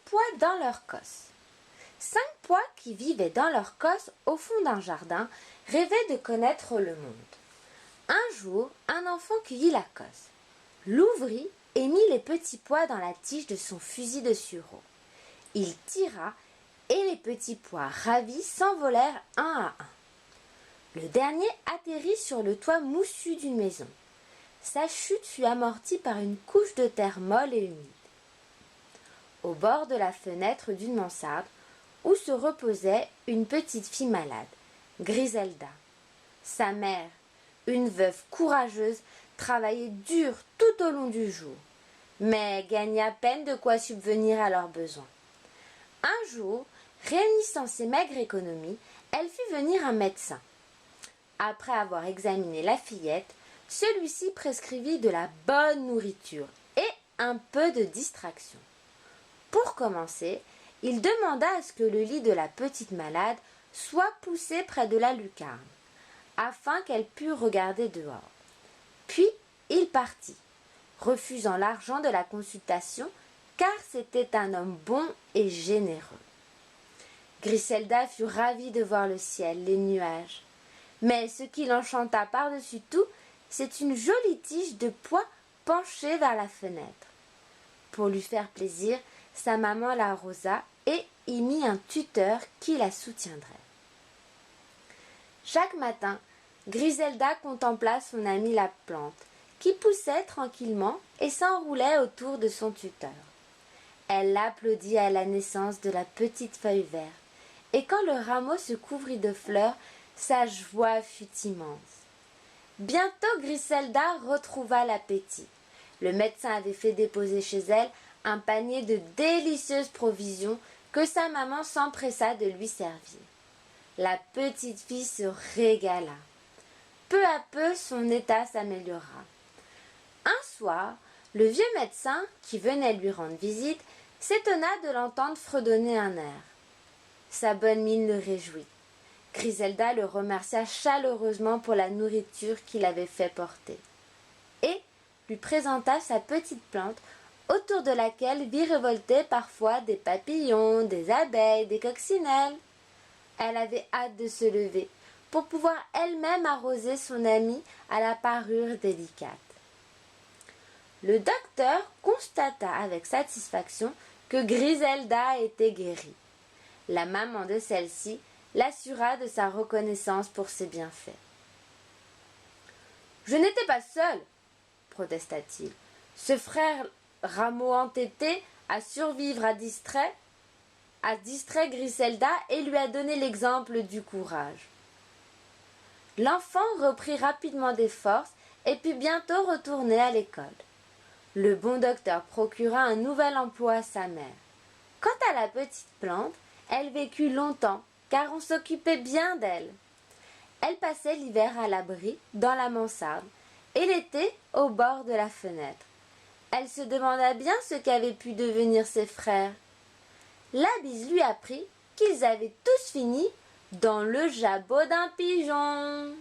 pois dans leur cosse. 5 pois qui vivaient dans leur cosse au fond d'un jardin rêvaient de connaître le monde. Un jour, un enfant cueillit la cosse, l'ouvrit et mit les petits pois dans la tige de son fusil de sureau. Il tira et les petits pois ravis s'envolèrent un à un. Le dernier atterrit sur le toit moussu d'une maison. Sa chute fut amortie par une couche de terre molle et humide. Au bord de la fenêtre d'une mansarde, où se reposait une petite fille malade, Griselda. Sa mère, une veuve courageuse, travaillait dur tout au long du jour, mais gagnait à peine de quoi subvenir à leurs besoins. Un jour, réunissant ses maigres économies, elle fit venir un médecin. Après avoir examiné la fillette, celui-ci prescrivit de la bonne nourriture et un peu de distraction. Pour commencer, il demanda à ce que le lit de la petite malade soit poussé près de la lucarne, afin qu'elle pût regarder dehors. Puis il partit, refusant l'argent de la consultation, car c'était un homme bon et généreux. Griselda fut ravie de voir le ciel, les nuages. Mais ce qui l'enchanta par-dessus tout, c'est une jolie tige de pois penchée vers la fenêtre. Pour lui faire plaisir, sa maman l'arrosa et y mit un tuteur qui la soutiendrait. Chaque matin, Griselda contempla son amie la plante, qui poussait tranquillement et s'enroulait autour de son tuteur. Elle l'applaudit à la naissance de la petite feuille verte, et quand le rameau se couvrit de fleurs, sa joie fut immense. Bientôt Griselda retrouva l'appétit. Le médecin avait fait déposer chez elle un panier de délicieuses provisions que sa maman s'empressa de lui servir. La petite fille se régala. Peu à peu, son état s'améliora. Un soir, le vieux médecin, qui venait lui rendre visite, s'étonna de l'entendre fredonner un air. Sa bonne mine le réjouit. Griselda le remercia chaleureusement pour la nourriture qu'il avait fait porter et lui présenta sa petite plante autour de laquelle virevoltaient parfois des papillons, des abeilles, des coccinelles. Elle avait hâte de se lever pour pouvoir elle-même arroser son amie à la parure délicate. Le docteur constata avec satisfaction que Griselda était guérie. La maman de celle-ci l'assura de sa reconnaissance pour ses bienfaits. « Je n'étais pas seul, protesta-t-il. Ce frère rameau entêté à survivre a distrait Griselda et lui a donné l'exemple du courage. » L'enfant reprit rapidement des forces et put bientôt retourner à l'école. Le bon docteur procura un nouvel emploi à sa mère. Quant à la petite plante, elle vécut longtemps, car on s'occupait bien d'elle. Elle passait l'hiver à l'abri, dans la mansarde, et l'été au bord de la fenêtre. Elle se demanda bien ce qu'avaient pu devenir ses frères. La bise lui apprit qu'ils avaient tous fini dans le jabot d'un pigeon.